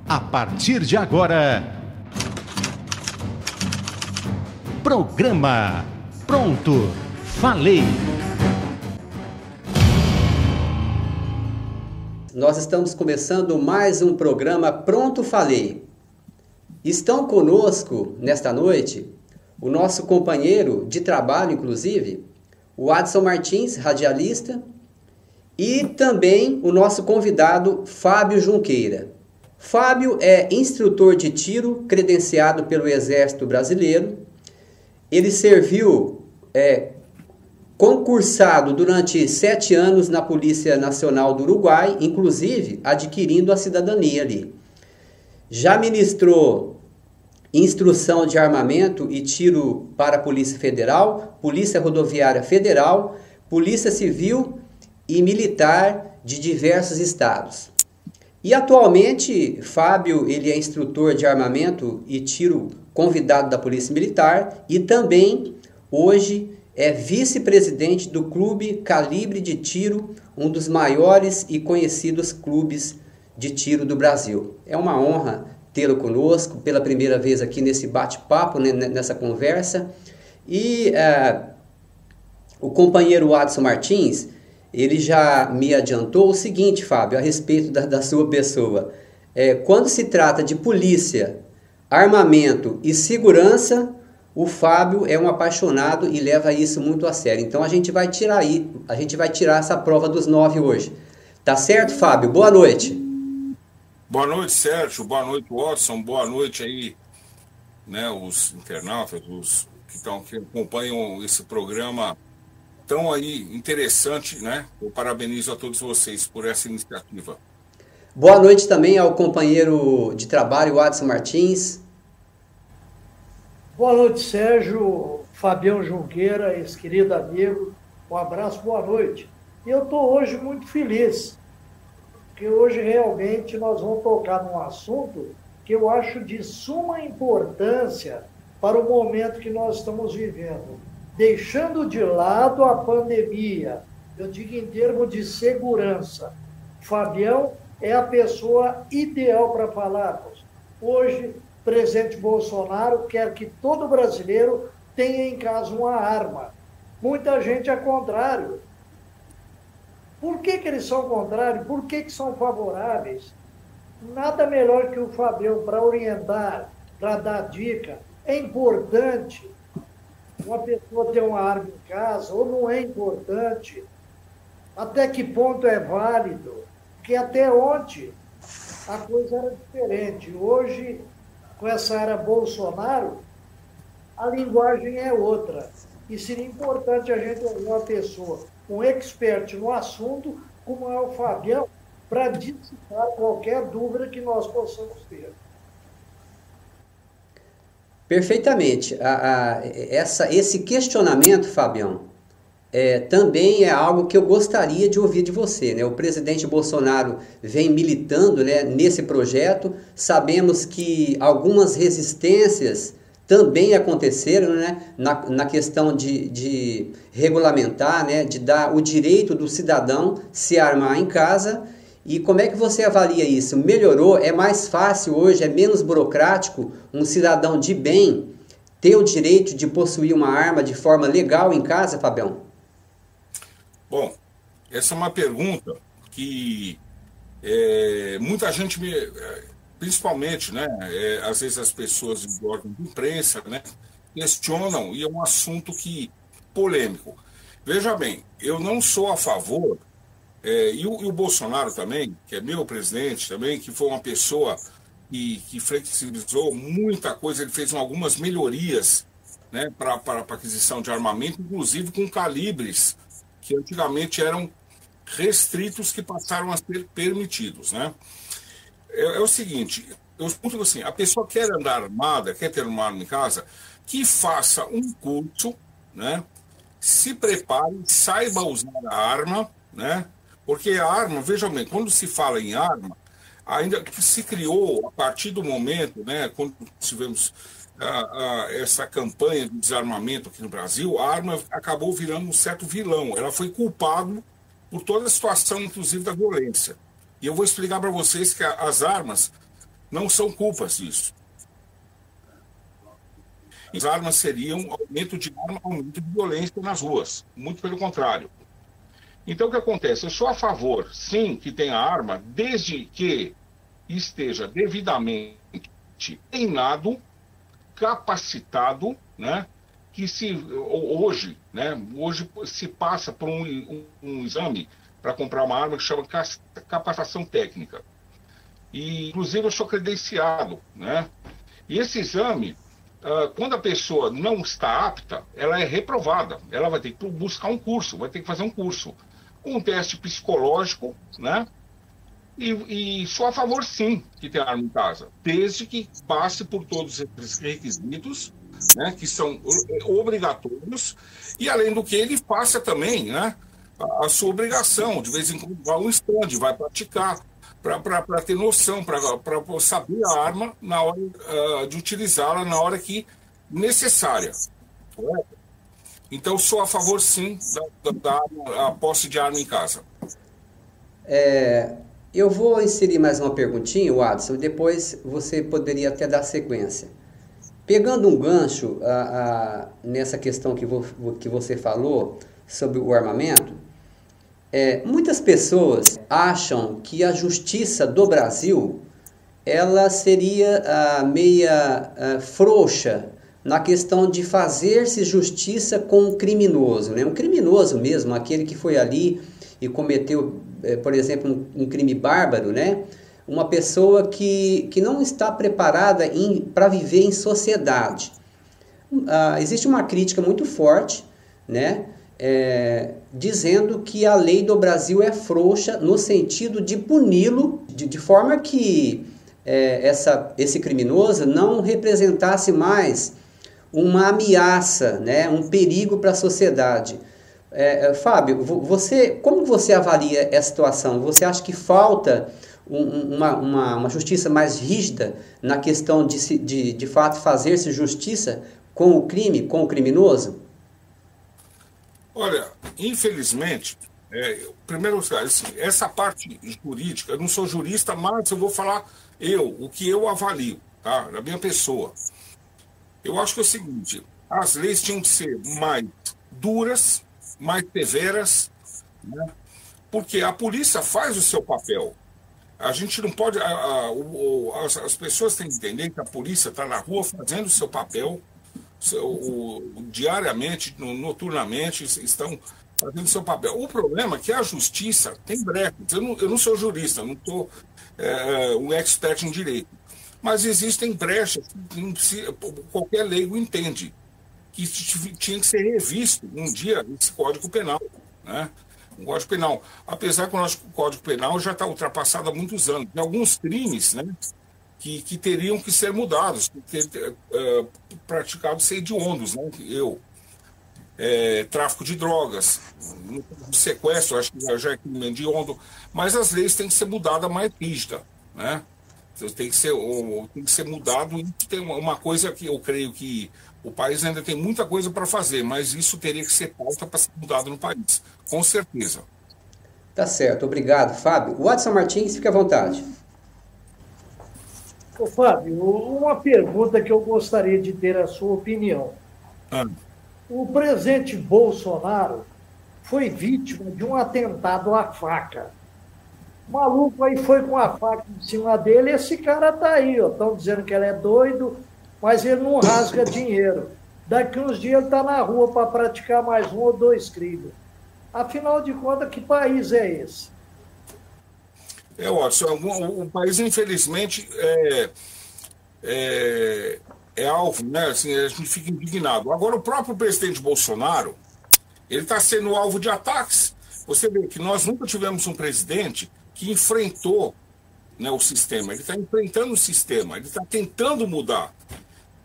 A partir de agora, programa Pronto, Falei. Nós estamos começando mais um programa Pronto, Falei. Estão conosco nesta noite o nosso companheiro de trabalho, inclusive, o Adson Martins, radialista, e também o nosso convidado Fábio Junqueira. Fábio é instrutor de tiro credenciado pelo Exército Brasileiro. Ele serviu concursado durante 7 anos na Polícia Nacional do Uruguai, inclusive adquirindo a cidadania ali. Já ministrou instrução de armamento e tiro para a Polícia Federal, Polícia Rodoviária Federal, Polícia Civil e Militar de diversos estados. E atualmente, Fábio, ele é instrutor de armamento e tiro convidado da Polícia Militar e também, hoje, é vice-presidente do Clube Calibre de Tiro, um dos maiores e conhecidos clubes de tiro do Brasil. É uma honra tê-lo conosco pela primeira vez aqui nesse bate-papo, nessa conversa. E o companheiro Adson Martins, ele já me adiantou o seguinte, Fábio, a respeito da sua pessoa. Quando se trata de polícia, armamento e segurança, o Fábio é um apaixonado e leva isso muito a sério. Então a gente vai tirar essa prova dos 9 hoje. Tá certo, Fábio? Boa noite. Boa noite, Sérgio. Boa noite, Watson. Boa noite aí, né, os internautas, os que acompanham esse programa tão aí interessante, né? Eu parabenizo a todos vocês por essa iniciativa. Boa noite também ao companheiro de trabalho, Adson Martins. Boa noite, Sérgio, Fabião Junqueira, esse querido amigo. Um abraço, boa noite. Eu estou hoje muito feliz, porque hoje realmente nós vamos tocar num assunto que eu acho de suma importância para o momento que nós estamos vivendo. Deixando de lado a pandemia, eu digo em termos de segurança. Fabião é a pessoa ideal para falarmos. Hoje, o presidente Bolsonaro quer que todo brasileiro tenha em casa uma arma. Muita gente é contrário. Por que eles são contrários? Por que são favoráveis? Nada melhor que o Fabião para orientar, para dar dica. É importante uma pessoa ter uma arma em casa, ou não é importante? Até que ponto é válido? Porque até ontem a coisa era diferente. Hoje, com essa era Bolsonaro, a linguagem é outra. E seria importante a gente ouvir uma pessoa, um expert no assunto, como é o Fabião, para dissipar qualquer dúvida que nós possamos ter. Perfeitamente. Esse questionamento, Fabião, também é algo que eu gostaria de ouvir de você, né? O presidente Bolsonaro vem militando, né, nesse projeto. Sabemos que algumas resistências também aconteceram, né, na questão de regulamentar, né, de dar o direito do cidadão se armar em casa. E como é que você avalia isso? Melhorou? É mais fácil hoje? É menos burocrático um cidadão de bem ter o direito de possuir uma arma de forma legal em casa, Fabião? Bom, essa é uma pergunta que muita gente principalmente, né, às vezes as pessoas de órgão de imprensa, né, questionam, e é um assunto polêmico. Veja bem, eu não sou a favor. E o Bolsonaro também, que é meu presidente também, que foi uma pessoa que flexibilizou muita coisa, ele fez algumas melhorias, né, para aquisição de armamento, inclusive com calibres que antigamente eram restritos, que passaram a ser permitidos, né? É o seguinte, eu escuto assim, a pessoa quer andar armada, quer ter uma arma em casa, que faça um curso, né, se prepare, saiba usar a arma, né? Porque a arma, veja bem, quando se fala em arma, ainda que se criou a partir do momento, né, quando tivemos essa campanha de desarmamento aqui no Brasil, a arma acabou virando um certo vilão. Ela foi culpada por toda a situação, inclusive da violência. E eu vou explicar para vocês que as armas não são culpas disso. As armas seriam aumento de arma, aumento de violência nas ruas. Muito pelo contrário. Então, o que acontece? Eu sou a favor, sim, que tenha arma, desde que esteja devidamente treinado, capacitado, né? Que hoje se passa por um exame para comprar uma arma que chama capacitação técnica. E, inclusive, eu sou credenciado, né? E esse exame, quando a pessoa não está apta, ela é reprovada. Ela vai ter que buscar um curso, vai ter que fazer um curso. Um teste psicológico, né? E sou a favor, sim, que tenha arma em casa, desde que passe por todos esses requisitos, né, que são obrigatórios, e além do que ele faça também, né, a sua obrigação, de vez em quando vai um stand, vai praticar, para ter noção, para saber a arma na hora de utilizá-la na hora que necessária. Correto? Então, sou a favor, sim, da posse de arma em casa. Eu vou inserir mais uma perguntinha, Adson, e depois você poderia até dar sequência. Pegando um gancho nessa questão que você falou sobre o armamento, muitas pessoas acham que a justiça do Brasil ela seria meia frouxa na questão de fazer-se justiça com um criminoso, né? Um criminoso mesmo, aquele que foi ali e cometeu, por exemplo, um crime bárbaro, né? Uma pessoa que não está preparada para viver em sociedade. Existe uma crítica muito forte, né? Dizendo que a lei do Brasil é frouxa no sentido de puni-lo de forma que esse criminoso não representasse mais uma ameaça, né? Um perigo para a sociedade. Fábio, como você avalia essa situação? Você acha que falta uma justiça mais rígida na questão de fato fazer-se justiça com o crime, com o criminoso? Olha, infelizmente, primeiro, assim, essa parte jurídica, eu não sou jurista, mas eu vou falar o que eu avalio, tá? Na minha pessoa. Eu acho que é o seguinte, as leis tinham que ser mais duras, mais severas, né? Porque a polícia faz o seu papel. A gente não pode... as pessoas têm que entender que a polícia está na rua fazendo o seu papel, diariamente, noturnamente, estão fazendo o seu papel. O problema é que a justiça tem brechas. Eu não sou jurista, não sou um expert em direito. Mas existem brechas que qualquer leigo entende que tinha que ser revisto um dia esse Código Penal, né? O Código Penal. Apesar que o nosso Código Penal já está ultrapassado há muitos anos. Tem alguns crimes, né, que teriam que ser mudados, praticados hediondos, né? Tráfico de drogas, sequestro, acho que já é crime hediondo, mas as leis têm que ser mudadas mais rígida, né? Tem que ser mudado. E tem uma coisa que eu creio que o país ainda tem muita coisa para fazer, mas isso teria que ser pauta para ser mudado no país, com certeza. Tá certo, obrigado, Fábio. O Adson Martins, fique à vontade. Ô, Fábio, uma pergunta que eu gostaria de ter a sua opinião. O presidente Bolsonaro foi vítima de um atentado à faca. O maluco aí foi com a faca em cima dele, esse cara tá aí, ó. Estão dizendo que ele é doido, mas ele não rasga dinheiro. Daqui uns dias ele está na rua para praticar mais 1 ou 2 crimes. Afinal de contas, que país é esse? Watson, o país, infelizmente, é alvo, né? Assim, a gente fica indignado. Agora, o próprio presidente Bolsonaro, ele está sendo alvo de ataques. Você vê que nós nunca tivemos um presidente que enfrentou, né, o sistema. Ele está enfrentando o sistema, ele está tentando mudar,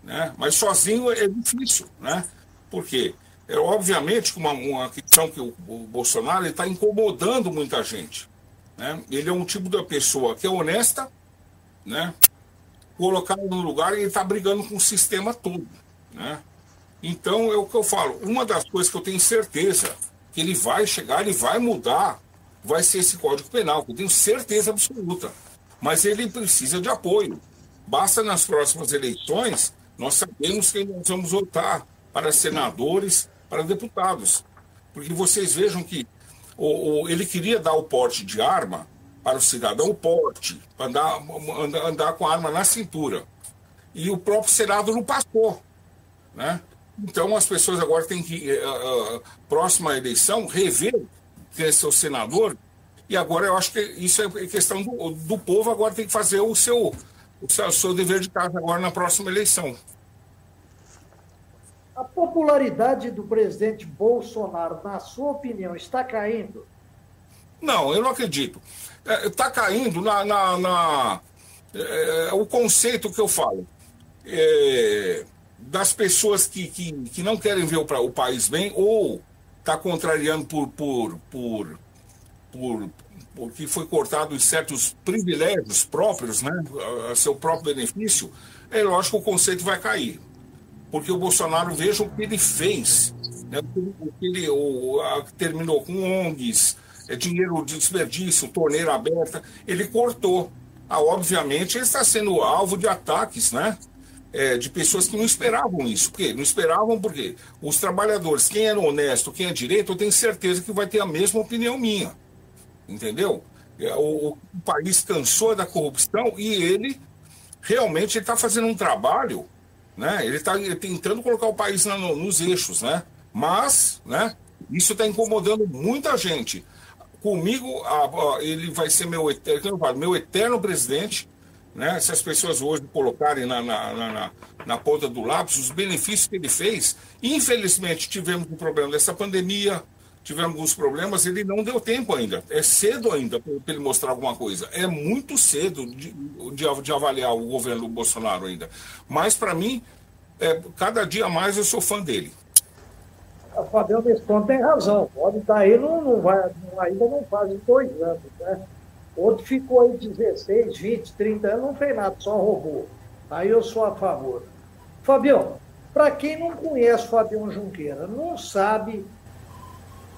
né? Mas sozinho é difícil, né? Por quê? Obviamente, uma questão que o Bolsonaro está incomodando muita gente, né? Ele é um tipo de pessoa que é honesta, né? Colocado no lugar e ele está brigando com o sistema todo, né? Então, é o que eu falo. Uma das coisas que eu tenho certeza que ele vai chegar, ele vai mudar, vai ser esse Código Penal, que eu tenho certeza absoluta. Mas ele precisa de apoio. Basta nas próximas eleições nós sabemos que nós vamos votar para senadores, para deputados. Porque vocês vejam que ele queria dar o porte de arma para o cidadão, o porte, para andar com a arma na cintura. E o próprio Senado não passou, né? Então as pessoas agora têm que, próxima eleição, rever quem é seu senador. E agora eu acho que isso é questão do povo, agora tem que fazer o seu dever de casa agora na próxima eleição. A popularidade do presidente Bolsonaro, na sua opinião, está caindo? Não, eu não acredito. Está caindo o conceito que eu falo. Das pessoas que não querem ver o país bem, ou está contrariando porque foi cortado em certos privilégios próprios, né, a seu próprio benefício, é lógico que o conceito vai cair. Porque o Bolsonaro, veja o que ele fez, né, ele terminou com ONGs, dinheiro de desperdício, torneira aberta, ele cortou. Obviamente, ele está sendo alvo de ataques, né, de pessoas que não esperavam isso. Por quê? Não esperavam porque os trabalhadores, quem é honesto, quem é direito, eu tenho certeza que vai ter a mesma opinião minha. Entendeu? O país cansou da corrupção e ele realmente está fazendo um trabalho, né? Ele está tentando colocar o país nos eixos, né? Mas, né, isso está incomodando muita gente. Comigo, ele vai ser meu eterno presidente, né? Se as pessoas hoje colocarem na ponta do lápis os benefícios que ele fez. Infelizmente, tivemos um problema dessa pandemia, tivemos alguns problemas, ele não deu tempo ainda. É cedo ainda para ele mostrar alguma coisa. É muito cedo de avaliar o governo Bolsonaro ainda. Mas, para mim, cada dia mais eu sou fã dele. O Fabião Desconto tem razão. Pode estar aí, ainda não faz 2 anos, né? Outro ficou aí 16, 20, 30 anos, não fez nada, só roubou. Aí eu sou a favor. Fabião, para quem não conhece o Fabião Junqueira, não sabe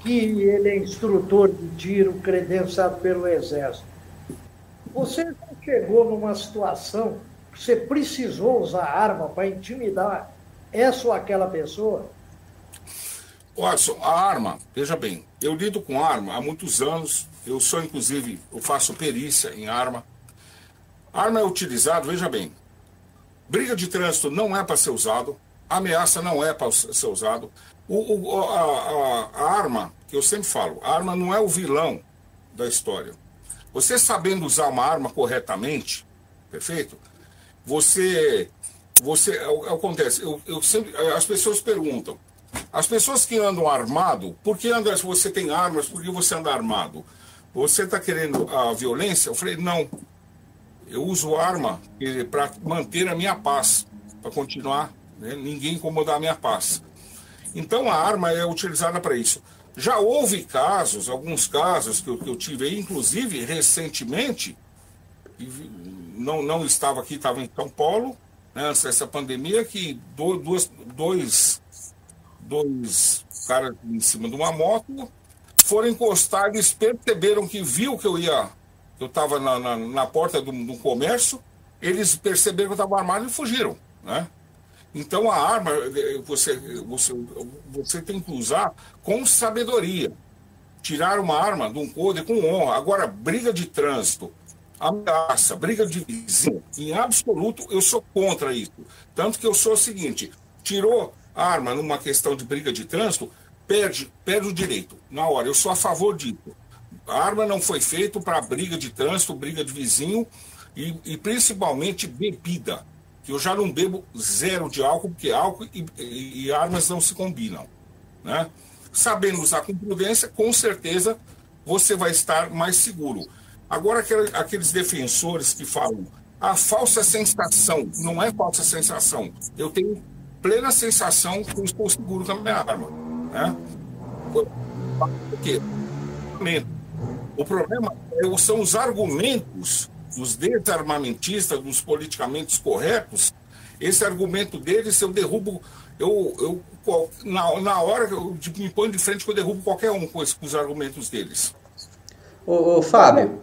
que ele é instrutor de tiro credenciado pelo Exército. Você não chegou numa situação que você precisou usar arma para intimidar essa ou aquela pessoa? Watson, a arma, veja bem, eu lido com arma há muitos anos, eu faço perícia em arma. A arma é utilizada, veja bem, briga de trânsito não é para ser usado, ameaça não é para ser usado. A arma, que eu sempre falo, a arma não é o vilão da história. Você sabendo usar uma arma corretamente, perfeito? Acontece, as pessoas perguntam, as pessoas que andam armado, por que se você tem armas, por que você anda armado? Você está querendo a violência? Eu falei, não, eu uso arma para manter a minha paz, para continuar, né, ninguém incomodar a minha paz. Então a arma é utilizada para isso. Já houve casos, alguns casos que eu tive aí, inclusive recentemente, não estava aqui, estava em São Paulo, né, antes dessa pandemia, que dois caras em cima de uma moto foram encostar, eles perceberam que viu que eu estava na porta do comércio, eles perceberam que eu estava armado e fugiram, né? Então a arma você tem que usar com sabedoria. Tirar uma arma de um code com honra. Agora, briga de trânsito, ameaça, briga de vizinho, em absoluto eu sou contra isso. Tanto que eu sou o seguinte, tirou a arma numa questão de briga de trânsito, perde o direito. Na hora, eu sou a favor disso. A arma não foi feita para briga de trânsito, briga de vizinho e principalmente bebida. Que eu já não bebo zero de álcool, porque álcool e armas não se combinam, né? Sabendo usar com prudência, com certeza você vai estar mais seguro. Agora, aqueles defensores que falam, a falsa sensação, não é falsa sensação. Eu tenho plena sensação que eu estou seguro com a minha arma, né? Por quê? O problema são os argumentos dos desarmamentistas, dos politicamente corretos. Esse argumento deles, eu derrubo, na hora que eu me ponho de frente, que eu derrubo qualquer um com os argumentos deles. Ô Fábio,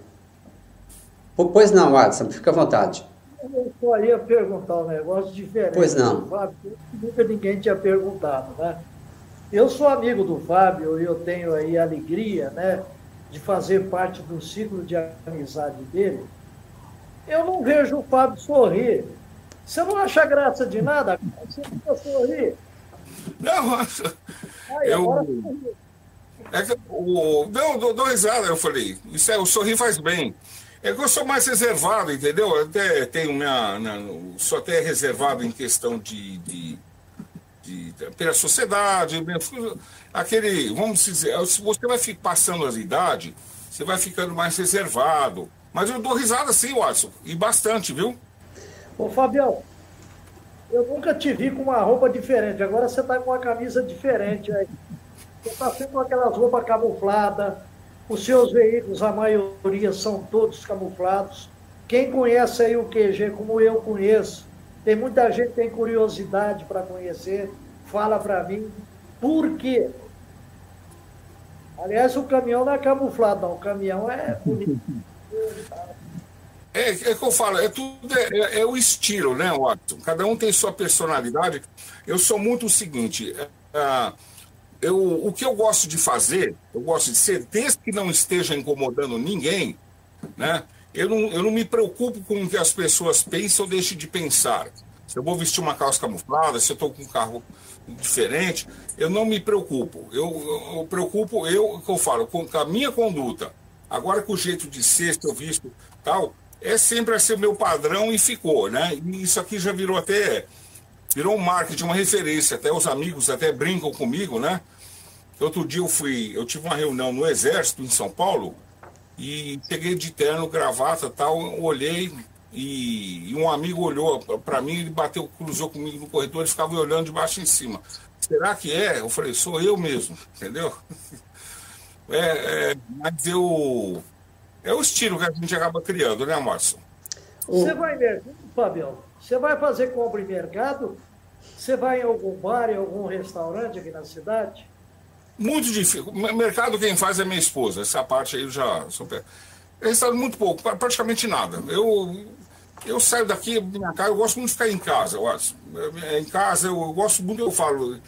pois não, Watson, fica à vontade. Eu só ia perguntar um negócio diferente. Pois não. Do Fábio, nunca ninguém tinha perguntado, né? Eu sou amigo do Fábio e eu tenho aí a alegria, né, de fazer parte do ciclo de amizade dele. Eu não vejo o Fábio sorrir. Você não acha graça de nada? Você nunca sorrir. Não, Ai, agora não, dou risada, eu falei. Isso o sorrir faz bem. É que eu sou mais reservado, entendeu? Eu até tenho sou até reservado em questão pela sociedade, aquele, vamos dizer, se você vai passando as idades, você vai ficando mais reservado. Mas eu dou risada sim, Watson, e bastante, viu? Ô, Fabião, eu nunca te vi com uma roupa diferente. Agora você está com uma camisa diferente aí. Você está sempre com aquelas roupas camufladas. Os seus veículos, a maioria, são todos camuflados. Quem conhece aí o QG, como eu conheço, tem muita gente que tem curiosidade para conhecer, fala para mim. Por quê? Aliás, o caminhão não é camuflado, não. O caminhão é bonito. É que eu falo, é o estilo, né, Watson? Cada um tem sua personalidade. Eu sou muito o seguinte, o que eu gosto de fazer, eu gosto de ser, desde que não esteja incomodando ninguém, né? Eu não me preocupo com o que as pessoas pensam ou deixem de pensar. Se eu vou vestir uma calça camuflada, se eu estou com um carro diferente, eu não me preocupo. Eu preocupo, que eu falo, com a minha conduta. Agora, com o jeito de ser, se eu visto tal, é sempre assim o meu padrão e ficou, né? E isso aqui já virou um marketing, uma referência. Até os amigos até brincam comigo, né? Outro dia eu tive uma reunião no Exército, em São Paulo, e cheguei de terno, gravata tal, olhei e um amigo olhou para mim, ele cruzou comigo no corredor e ficava olhando de baixo em cima. Será que é? Eu falei, sou eu mesmo, entendeu? Mas é o estilo que a gente acaba criando, né, Márcio? Você vai em mercado, Fabião? Você vai fazer compra em mercado? Você vai em algum bar, em algum restaurante aqui na cidade? Muito difícil. Mercado quem faz é minha esposa. Essa parte aí eu já sou. Restaurante muito pouco, praticamente nada. Eu saio daqui, minha casa, eu gosto muito de ficar em casa, eu acho. Em casa eu gosto muito, eu falo.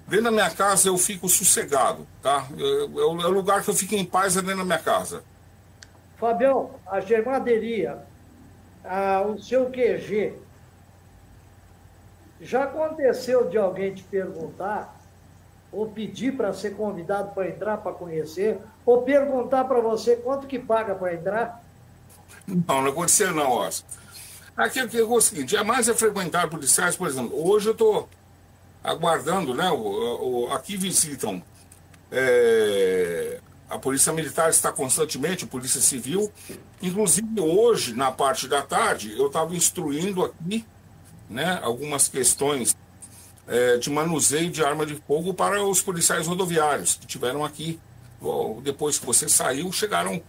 Dentro da minha casa eu fico sossegado, tá? O lugar que eu fico em paz é dentro da minha casa. Fabião, a germaderia, o seu QG, já aconteceu de alguém te perguntar, ou pedir para ser convidado para entrar, para conhecer, ou perguntar para você quanto que paga para entrar? Não aconteceu não, Oscar. Aqui é o seguinte, jamais é frequentar policiais, por exemplo, hoje eu estou aguardando, né, aqui visitam, a Polícia Militar está constantemente, a Polícia Civil, inclusive hoje, na parte da tarde, eu estava instruindo aqui, né, algumas questões de manuseio de arma de fogo para os policiais rodoviários que tiveram aqui. Depois que você saiu, chegaram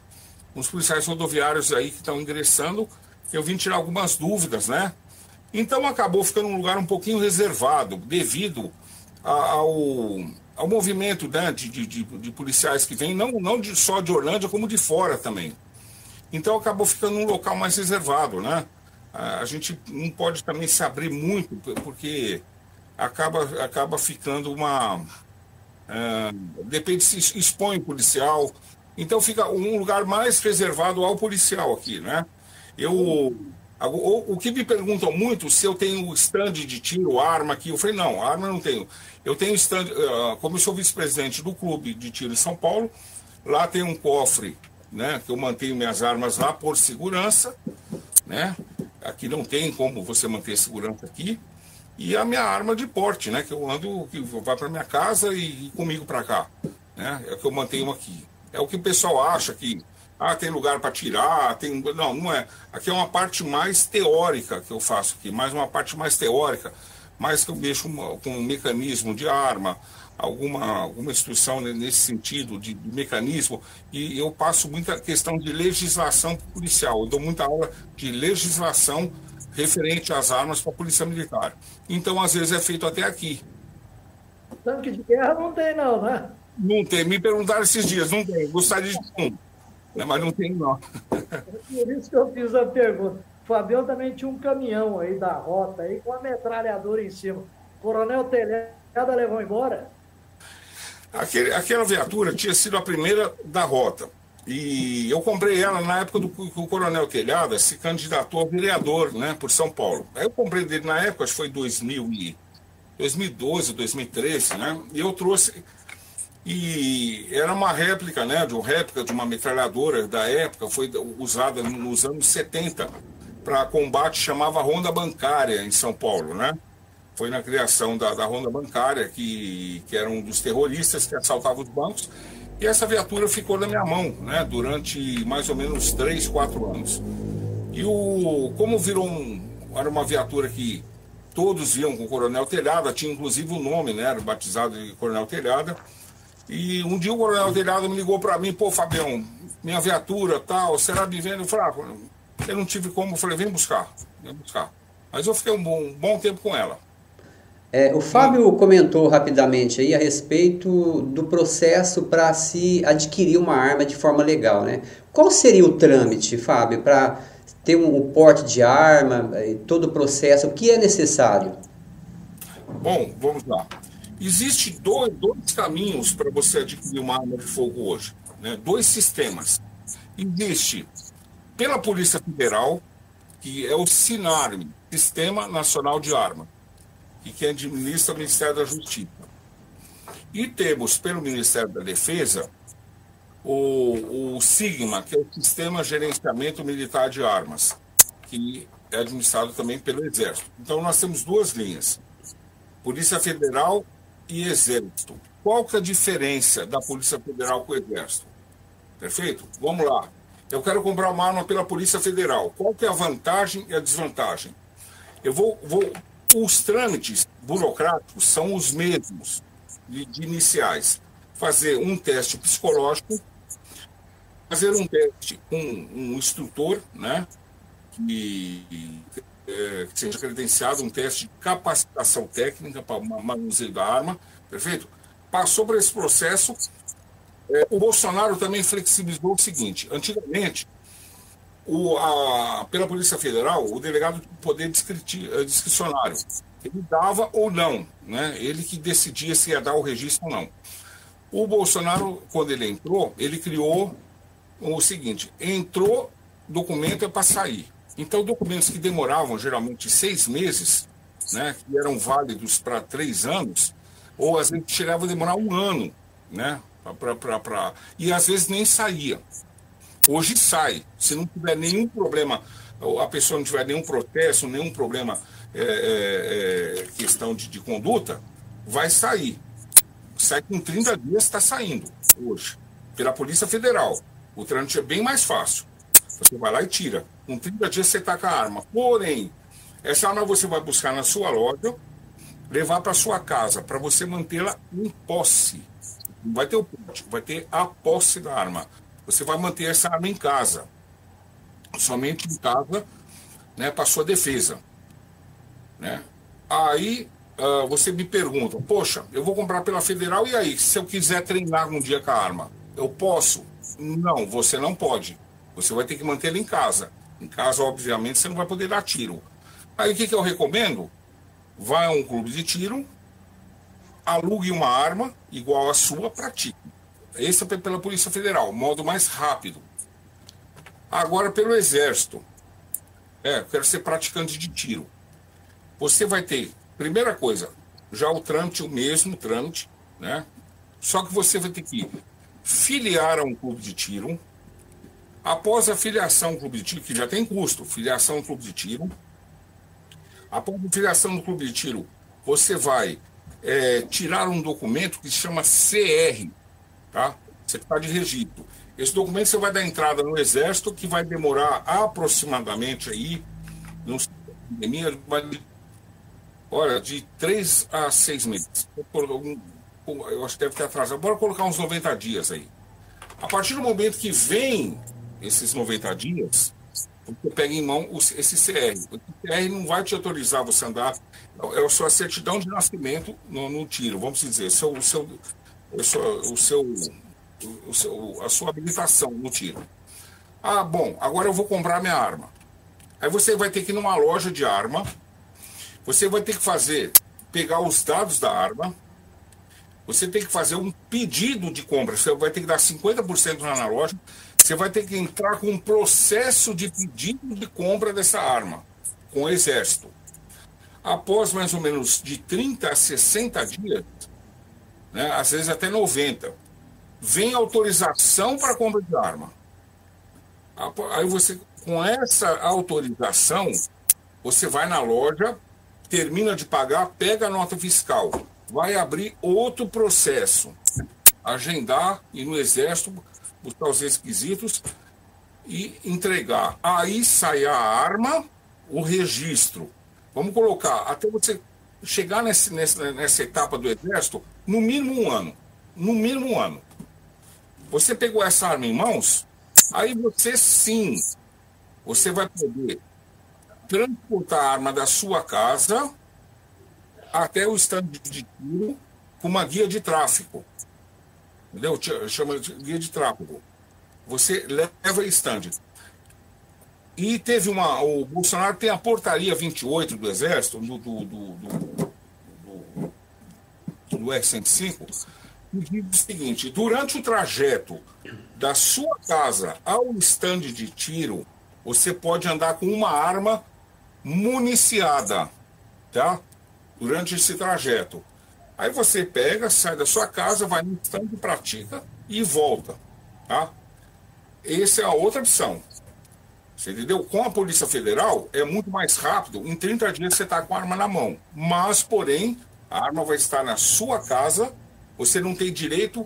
uns policiais rodoviários aí que estão ingressando. Eu vim tirar algumas dúvidas, né? Então acabou ficando um lugar um pouquinho reservado devido ao movimento, né, de policiais que vêm, não só de Orlândia, como de fora também. Então acabou ficando um local mais reservado, né? A gente não pode também se abrir muito, porque acaba ficando depende se expõe o policial, então fica um lugar mais reservado ao policial aqui, né? O que me perguntam muito se eu tenho stand de tiro, arma aqui, eu falei, não, arma eu não tenho. Eu tenho stand, como eu sou vice-presidente do clube de tiro em São Paulo, lá tem um cofre, né, que eu mantenho minhas armas lá por segurança, né? Aqui não tem como você manter segurança aqui. E a minha arma de porte, né? Que eu ando, que vai para minha casa e comigo para cá, né? É o que eu mantenho aqui. É o que o pessoal acha que tem lugar para tirar, tem. Não é. Aqui é uma parte mais teórica que eu faço aqui, mais uma parte mais teórica, mais que eu mexo com um mecanismo de arma, alguma instrução nesse sentido de mecanismo, e eu passo muita questão de legislação policial. Eu dou muita aula de legislação referente às armas para a Polícia Militar. Então, às vezes, é feito até aqui. Tanque de guerra não tem, não, né? Não tem. Me perguntaram esses dias, não tem. Gostaria de ter um, né? Mas não tem, não. É por isso que eu fiz a pergunta. Fabião também tinha um caminhão aí da rota aí com a metralhadora em cima. Coronel Telhada levou embora? Aquela viatura tinha sido a primeira da rota. E eu comprei ela na época do que o Coronel Telhada se candidatou a vereador, né, por São Paulo. Aí eu comprei dele na época, acho que foi 2012, 2013, né? E eu trouxe. E era uma réplica, né, de uma metralhadora da época, foi usada nos anos 70 para combate, chamava Ronda Bancária em São Paulo, né? Foi na criação da Ronda Bancária, que era um dos terroristas que assaltavam os bancos. E essa viatura ficou na minha mão, né, durante mais ou menos 3, 4 anos. E como era uma viatura que todos iam com o Coronel Telhada, tinha inclusive o nome, né, era batizado de Coronel Telhada. E um dia o Coronel Telhada me ligou para mim, pô, Fabião, minha viatura, tal, será me vendo? Eu falei, eu não tive como, eu falei, vem buscar. Mas eu fiquei um bom tempo com ela. O Fábio comentou rapidamente aí a respeito do processo para se adquirir uma arma de forma legal, né? Qual seria o trâmite, Fábio, para ter um porte de arma, todo o processo, o que é necessário? Bom, vamos lá. Existem dois caminhos para você adquirir uma arma de fogo hoje, né? 2 sistemas. Existe pela Polícia Federal, que é o SINARM, Sistema Nacional de Armas, e que administra o Ministério da Justiça. E temos, pelo Ministério da Defesa, o SIGMA, que é o Sistema Gerenciamento Militar de Armas, que é administrado também pelo Exército. Então, nós temos 2 linhas, Polícia Federal e Exército. Qual que é a diferença da Polícia Federal com o Exército? Perfeito? Vamos lá. Eu quero comprar uma arma pela Polícia Federal. Qual que é a vantagem e a desvantagem? Os trâmites burocráticos são os mesmos de iniciais. Fazer um teste psicológico, fazer um teste com um instrutor, né, que seja credenciado, um teste de capacitação técnica para o manuseio da arma, perfeito? Passou por esse processo. O Bolsonaro também flexibilizou o seguinte: antigamente, pela Polícia Federal, o delegado tinha poder discricionário. Ele dava ou não, né? Ele que decidia se ia dar o registro ou não. O Bolsonaro, quando ele entrou, ele criou o seguinte: entrou, documento é para sair. Então, documentos que demoravam geralmente 6 meses, né, que eram válidos para 3 anos, ou às vezes chegava a demorar 1 ano, né? E às vezes nem saía. Hoje sai. Se não tiver nenhum problema, a pessoa não tiver nenhum processo, nenhum problema, questão de conduta, vai sair. Sai com 30 dias, está saindo hoje. Pela Polícia Federal. O trâmite é bem mais fácil. Você vai lá e tira. Com 30 dias você está com a arma. Porém, essa arma você vai buscar na sua loja, levar para sua casa, para você mantê-la em posse. Não vai ter o porte, vai ter a posse da arma. Você vai manter essa arma em casa. Somente em casa, né, para sua defesa. Né? Aí você me pergunta, poxa, eu vou comprar pela Federal, e aí? Se eu quiser treinar um dia com a arma, eu posso? Não, você não pode. Você vai ter que mantê-la em casa. Em casa, obviamente, você não vai poder dar tiro. Aí o que eu recomendo? Vai a um clube de tiro, alugue uma arma igual à sua, pratique. Esse é pela Polícia Federal, modo mais rápido. Agora, pelo Exército, eu quero ser praticante de tiro. Você vai ter, primeira coisa, já o trâmite, o mesmo trâmite, né? Só que você vai ter que filiar a um clube de tiro. Após a filiação ao clube de tiro, que já tem custo, filiação ao clube de tiro. Após a filiação do clube de tiro, você vai tirar um documento que se chama CR, tá? Certificado de registro. Esse documento você vai dar entrada no Exército, que vai demorar aproximadamente aí, de 3 a 6 meses. Eu acho que deve ter atrasado. Bora colocar uns 90 dias aí. A partir do momento que vem esses 90 dias, você pega em mão esse CR. O CR não vai te autorizar você andar, é a sua certidão de nascimento no tiro, vamos dizer, a sua habilitação no tiro. Bom, agora eu vou comprar minha arma. Aí você vai ter que ir numa loja de arma, você vai ter que pegar os dados da arma, você tem que fazer um pedido de compra, você vai ter que dar 50% lá na loja, você vai ter que entrar com um processo de pedido de compra dessa arma, com o Exército. Após mais ou menos de 30 a 60 dias, né, às vezes até 90, vem autorização para compra de arma. Aí você, com essa autorização, você vai na loja, termina de pagar, pega a nota fiscal, vai abrir outro processo, agendar, ir no Exército, buscar os requisitos e entregar. Aí sai a arma, o registro. Vamos colocar, até você chegar nessa etapa do Exército, no mínimo um ano. No mínimo um ano. Você pegou essa arma em mãos, aí você sim, você vai poder transportar a arma da sua casa até o estande de tiro com uma guia de tráfego. Entendeu? Chama de guia de tráfego. Você leva estande. E teve o Bolsonaro tem a portaria 28 do Exército, do R-105, que diz o seguinte: durante o trajeto da sua casa ao estande de tiro, você pode andar com uma arma municiada, tá? Durante esse trajeto. Aí você pega, sai da sua casa, vai no estande, pratica e volta, tá? Essa é a outra opção. Você entendeu? Com a Polícia Federal é muito mais rápido. Em 30 dias você está com a arma na mão. Mas, porém, a arma vai estar na sua casa. Você não tem direito.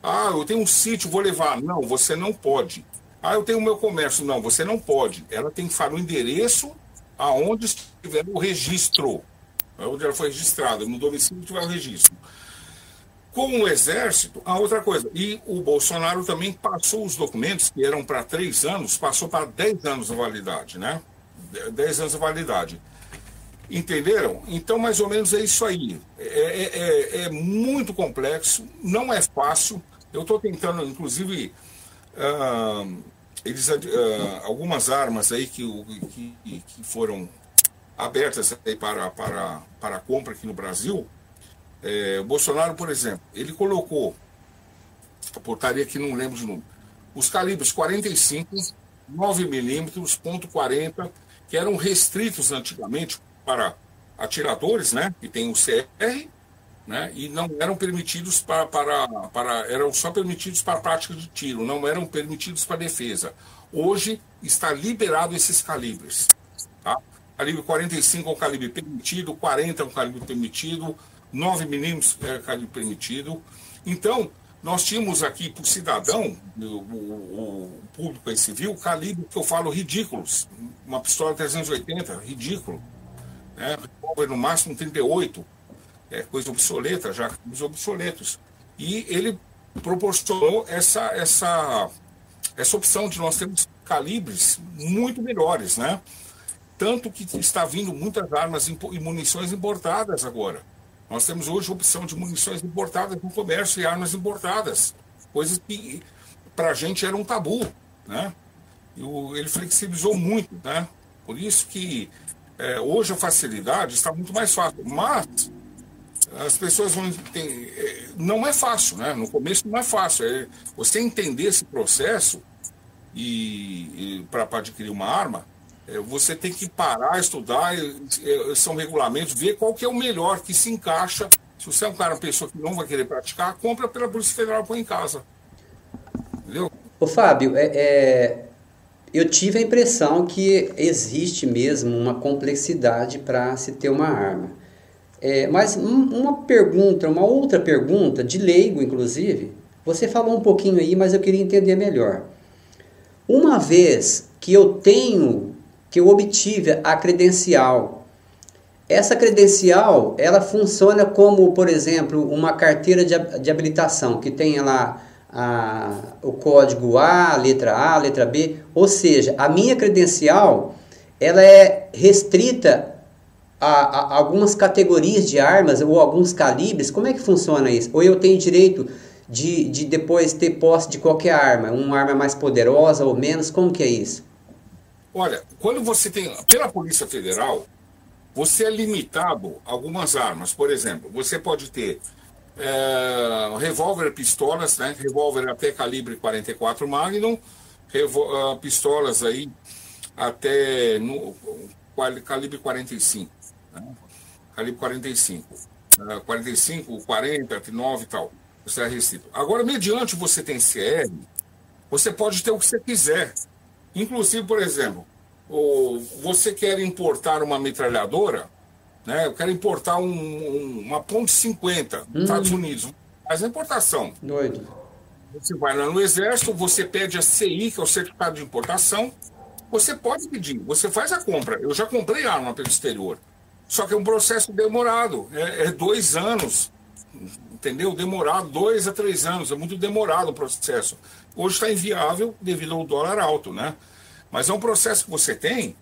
Ah, eu tenho um sítio, vou levar. Não, você não pode. Ah, eu tenho o meu comércio. Não, você não pode. Ela tem que falar o endereço aonde estiver o registro. Onde ela foi registrada. No domicílio tiver o registro. Com o Exército, a outra coisa. E o Bolsonaro também passou os documentos, que eram para 3 anos, passou para 10 anos de validade, né? 10 anos de validade. Entenderam? Então, mais ou menos é isso aí. É muito complexo, não é fácil. Eu estou tentando, inclusive, algumas armas aí que foram abertas aí para compra aqui no Brasil. O Bolsonaro, por exemplo, ele colocou, a portaria que não lembro de número, os calibres 45, 9mm, .40, que eram restritos antigamente para atiradores, né, que tem o CR, né, e não eram permitidos eram só permitidos para prática de tiro, não eram permitidos para defesa. Hoje está liberado esses calibres, tá? Calibre 45 é um calibre permitido, 40 é um calibre permitido, 9mm é calibre permitido. Então, nós tínhamos aqui para o cidadão, o público aí civil, calibre que eu falo ridículos. Uma pistola 380, ridículo. Né? No máximo 38. É coisa obsoleta, já os obsoletos. E ele proporcionou essa opção de nós termos calibres muito melhores, né? Tanto que está vindo muitas armas e munições importadas agora. Nós temos hoje a opção de munições importadas no comércio e armas importadas, coisas que para a gente era um tabu, né? Ele flexibilizou muito, né? Por isso que hoje a facilidade está muito mais fácil, mas as pessoas vão entender, não é fácil, né? No começo não é fácil, você entender esse processo e para adquirir uma arma, você tem que parar, estudar, são regulamentos, ver qual que é o melhor que se encaixa. Se você é uma pessoa que não vai querer praticar, compra pela Polícia Federal e põe em casa. Entendeu? Ô Fábio, eu tive a impressão que existe mesmo uma complexidade para se ter uma arma. Mas uma outra pergunta, de leigo inclusive, você falou um pouquinho aí, mas eu queria entender melhor. Uma vez que eu obtive a credencial, essa credencial, ela funciona como, por exemplo, uma carteira de habilitação, que tem lá o código A, letra B, ou seja, a minha credencial, ela é restrita a algumas categorias de armas ou alguns calibres. Como é que funciona isso? Ou eu tenho direito de depois ter posse de qualquer arma, uma arma mais poderosa ou menos, como que é isso? Olha, quando você tem, pela Polícia Federal, você é limitado a algumas armas. Por exemplo, você pode ter revólver, pistolas, né? Revólver até calibre 44 Magnum, pistolas aí até no calibre 45, né? Calibre 45, 45, 40, 39 e tal. Você é restrito. Agora, mediante você tem CR, você pode ter o que você quiser. Inclusive, por exemplo, você quer importar uma metralhadora, né? Eu quero importar uma .50 dos Estados Unidos. Faz a importação. Doido. Você vai lá no Exército, você pede a CI, que é o certificado de importação. Você pode pedir, você faz a compra. Eu já comprei arma pelo exterior. Só que é um processo demorado. É 2 anos. Entendeu? Demorado, 2 a 3 anos. É muito demorado o processo. Hoje está inviável devido ao dólar alto, né? Mas é um processo que você tem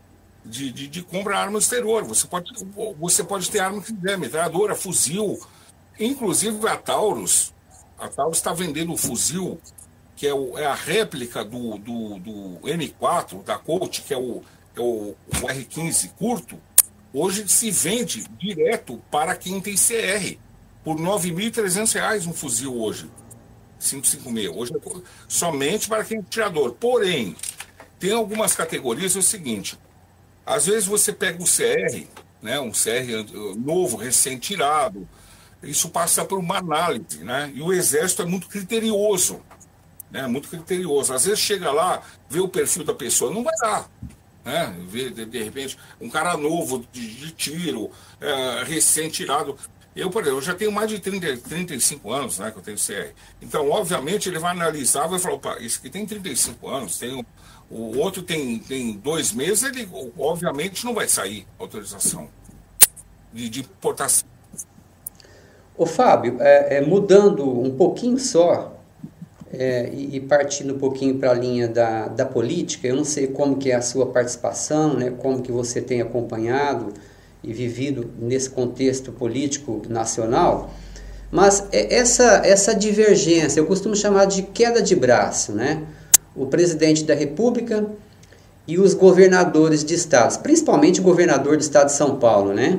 de compra arma exterior. Você pode ter arma que quiser, metralhadora, fuzil. Inclusive a Taurus está vendendo o fuzil, que é a réplica do M4, da Colt, que é o R15 curto. Hoje se vende direto para quem tem CR, por R$ 9.300 um fuzil hoje. 5.56. Hoje é somente para quem é tirador. Porém, tem algumas categorias, é o seguinte, às vezes você pega um CR, né, um CR novo, recém-tirado, isso passa por uma análise, né, e o Exército é muito criterioso, né, muito criterioso. Às vezes chega lá, vê o perfil da pessoa, não vai dar, né, vê, de repente, um cara novo de tiro, recém-tirado. Por exemplo, eu já tenho mais de 35 anos, né, que eu tenho CR. Então, obviamente, ele vai analisar, vai falar, opa, esse aqui tem 35 anos, o outro tem 2 meses, ele obviamente não vai sair autorização de importação. Ô Fábio, mudando um pouquinho só, e partindo um pouquinho para a linha da política, eu não sei como que é a sua participação, né, como que você tem acompanhado e vivido nesse contexto político nacional, mas essa divergência, eu costumo chamar de queda de braço, né? O presidente da República e os governadores de estados, principalmente o governador do estado de São Paulo, né?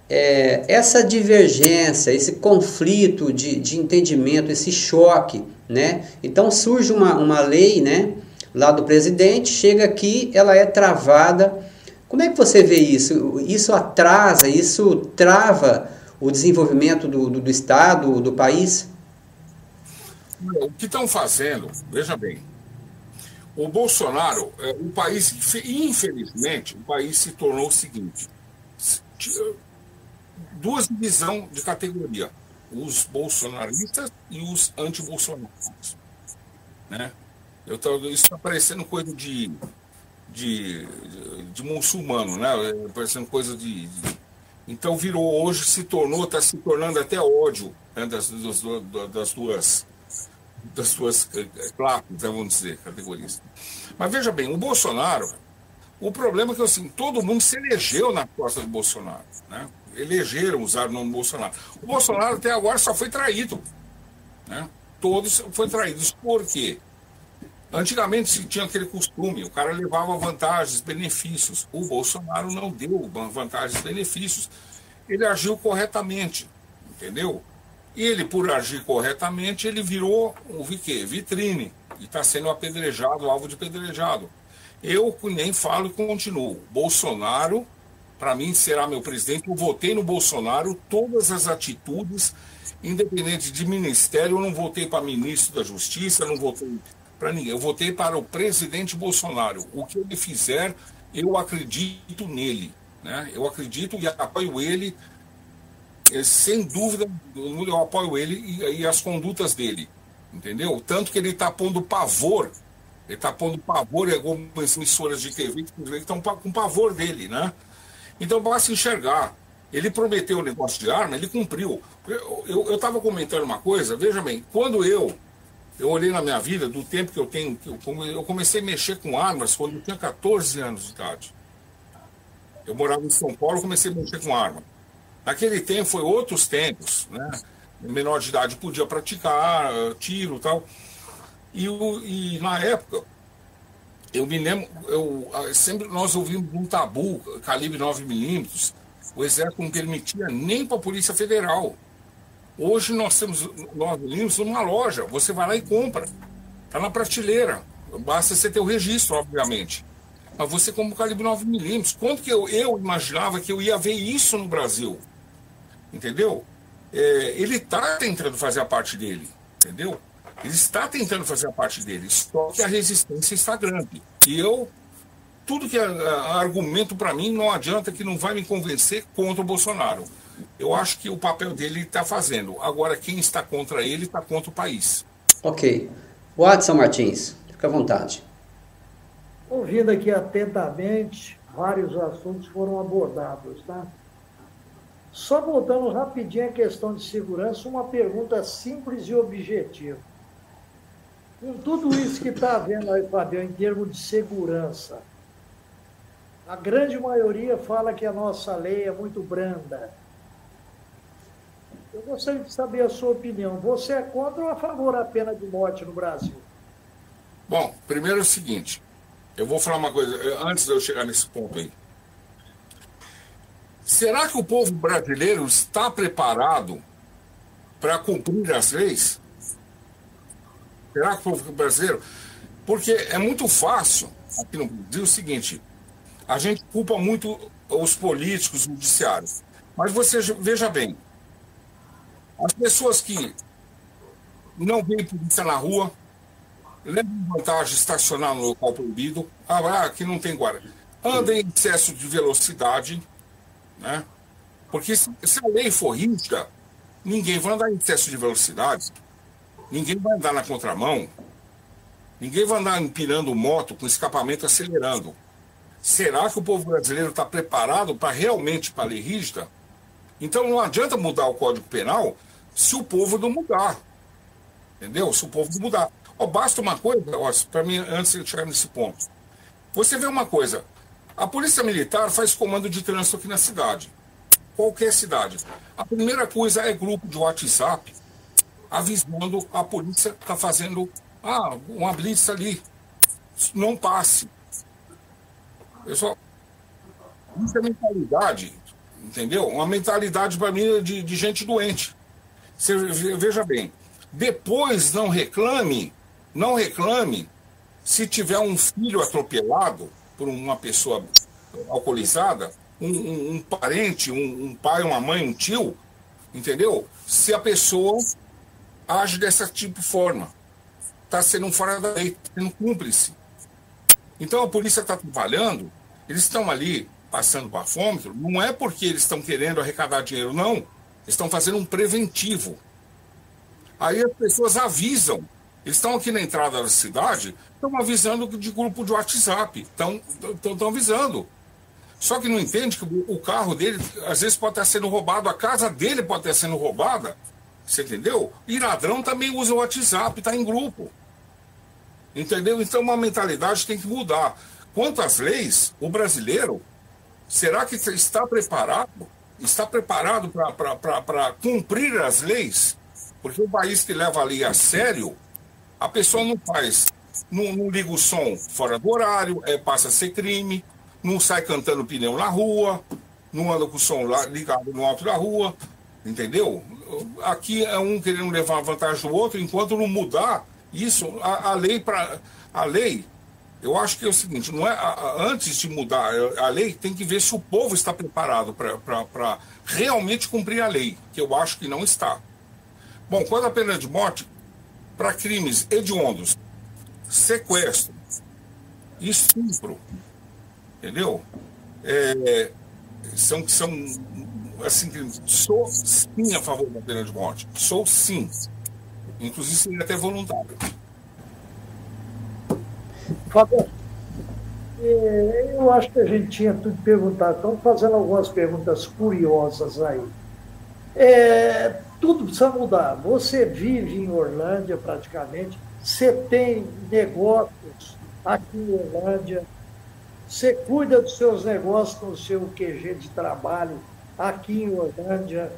Essa divergência, esse conflito de entendimento, esse choque, né? Então surge uma lei, né, lá do presidente, chega aqui, ela é travada. Como é que você vê isso? Isso atrasa, isso trava o desenvolvimento do estado, do país? O que estão fazendo, veja bem, o Bolsonaro, o país, infelizmente, o país se tornou o seguinte, 2 divisões de categoria, os bolsonaristas e os anti-bolsonaristas, né? Isso está parecendo coisa de muçulmano, né? Parecendo coisa então virou hoje, está se tornando até ódio, né? das duas classes, vamos dizer, categorias. Mas veja bem, o Bolsonaro, o problema é que assim, todo mundo se elegeu na costa do Bolsonaro, né? Elegeram, usaram o nome Bolsonaro. O Bolsonaro até agora só foi traído, né? Todos foram traídos. Por quê? Antigamente se tinha aquele costume, o cara levava vantagens, benefícios. O Bolsonaro não deu vantagens, benefícios. Ele agiu corretamente, entendeu? E ele, por agir corretamente, ele virou o quê? Vitrine. E está sendo apedrejado, alvo de apedrejado. Eu nem falo e continuo. Bolsonaro, para mim, será meu presidente. Eu votei no Bolsonaro, todas as atitudes, independente de ministério, eu não votei para ministro da Justiça, não votei para ninguém. Eu votei para o presidente Bolsonaro. O que ele fizer, eu acredito nele, né? Eu acredito e apoio ele, sem dúvida, eu apoio ele e as condutas dele, entendeu? Tanto que ele está pondo pavor, em algumas emissoras de TV que estão com pavor dele, né? Então basta enxergar. Ele prometeu o negócio de arma, ele cumpriu. Eu estava comentando uma coisa, veja bem, quando eu olhei na minha vida, do tempo que eu tenho, eu comecei a mexer com armas quando eu tinha 14 anos de idade. Eu morava em São Paulo, comecei a mexer com arma. Naquele tempo foi outros tempos, né? Menor de idade podia praticar tiro e tal. E na época, Eu me lembro, sempre nós ouvimos um tabu, calibre 9 mm, o Exército não permitia nem para a Polícia Federal. Hoje nós temos 9 mm numa loja, você vai lá e compra. Está na prateleira. Basta você ter o registro, obviamente. Mas você compra o calibre 9 mm. Quanto que eu imaginava que eu ia ver isso no Brasil? Entendeu? Ele está tentando fazer a parte dele, entendeu? Ele está tentando fazer a parte dele, só que a resistência está grande. E tudo que é argumento para mim não adianta, que não vai me convencer contra o Bolsonaro. Eu acho que o papel dele está fazendo. Agora, quem está contra ele está contra o país. Ok. Watson Martins, fica à vontade. Ouvindo aqui atentamente, vários assuntos foram abordados, tá? Só voltando rapidinho à questão de segurança, uma pergunta simples e objetiva. Com tudo isso que está havendo aí, Fabião, em termos de segurança, a grande maioria fala que a nossa lei é muito branda. Eu gostaria de saber a sua opinião. Você é contra ou a favor da pena de morte no Brasil? Bom, primeiro é o seguinte, eu vou falar uma coisa, antes de eu chegar nesse ponto aí. Será que o povo brasileiro está preparado para cumprir as leis? Será que o povo brasileiro... Porque é muito fácil, aqui no Brasil, o seguinte, a gente culpa muito os políticos, o judiciário. Mas você veja bem, as pessoas que não veem polícia na rua, levam vantagem de estacionar no local proibido, aqui não tem guarda, andam em excesso de velocidade, né? Porque se a lei for rígida, ninguém vai andar em excesso de velocidade, ninguém vai andar na contramão, ninguém vai andar empinando moto com escapamento acelerando. Será que o povo brasileiro está preparado para realmente para a lei rígida? Então não adianta mudar o Código Penal se o povo não mudar. Entendeu? Se o povo não mudar. Basta uma coisa, para mim, antes de chegar nesse ponto. Você vê uma coisa, a Polícia Militar faz comando de trânsito aqui na cidade. Qualquer cidade. A primeira coisa é grupo de WhatsApp avisando a polícia que está fazendo uma blitz ali. Não passe. Pessoal, isso é mentalidade, entendeu? Uma mentalidade para mim de gente doente. Você veja bem, depois não reclame se tiver um filho atropelado por uma pessoa alcoolizada, um parente, um pai, uma mãe, um tio, entendeu? Se a pessoa age dessa tipo de forma, está sendo fora da lei, sendo cúmplice. Então a polícia está trabalhando, eles estão ali passando bafômetro, não é porque eles estão querendo arrecadar dinheiro, não. Eles estão fazendo um preventivo. Aí as pessoas avisam. Eles estão aqui na entrada da cidade, estão avisando de grupo de WhatsApp, estão avisando. Só que não entende que o carro dele, às vezes, pode estar sendo roubado, a casa dele pode estar sendo roubada, você entendeu? E ladrão também usa o WhatsApp, está em grupo. Entendeu? Então uma mentalidade tem que mudar. Quanto às leis, o brasileiro, será que está preparado? Está preparado para cumprir as leis? Porque o país que leva a lei a sério, a pessoa não faz, não liga o som fora do horário, passa a ser crime, não sai cantando pneu na rua, não anda com o som ligado no alto da rua, entendeu? Aqui é um querendo levar vantagem do outro, enquanto não mudar isso, a lei, eu acho que é o seguinte, não é antes de mudar a lei, tem que ver se o povo está preparado para realmente cumprir a lei, que eu acho que não está. Bom, quanto à pena de morte, para crimes hediondos, sequestro, estupro, entendeu? São assim, sou sim a favor da pena de morte, sou sim. Inclusive seria até voluntário. Fábio, eu acho que a gente tinha tudo perguntado. Estamos fazendo algumas perguntas curiosas aí. Tudo precisa mudar. Você vive em Orlândia praticamente, você tem negócios aqui em Orlândia, você cuida dos seus negócios no seu QG de trabalho aqui em Orlândia.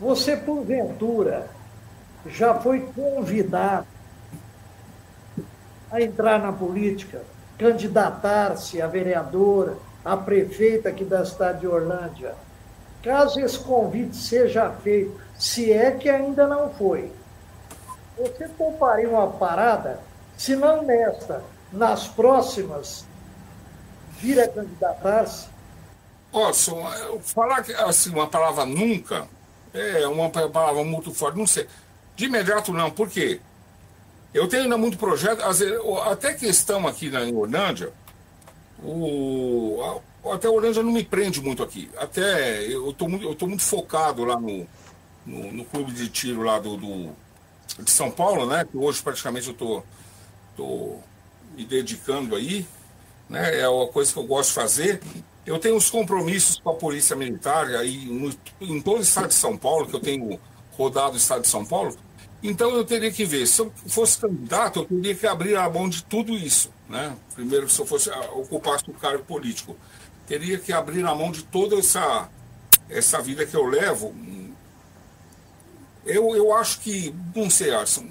Você, porventura, já foi convidado a entrar na política, candidatar-se a vereadora, a prefeita aqui da cidade de Orlândia. Caso esse convite seja feito, se é que ainda não foi, você toparia uma parada, se não nesta, nas próximas, vir a candidatar-se? Watson, falar assim, uma palavra nunca é uma palavra muito forte, não sei. De imediato não, por quê? Eu tenho ainda muito projeto, até questão aqui em Orlândia, até Orlândia não me prende muito aqui. Até eu tô muito focado lá no clube de tiro lá de São Paulo, né? Que hoje praticamente eu tô me dedicando aí, né? É uma coisa que eu gosto de fazer. Eu tenho uns compromissos com a Polícia Militar aí em todo o estado de São Paulo, que eu tenho rodado o estado de São Paulo. Então eu teria que ver, se eu fosse candidato, eu teria que abrir a mão de tudo isso, né? Primeiro, se eu fosse ocupasse um cargo político, teria que abrir a mão de toda essa vida que eu levo. Eu acho que, não sei, assim,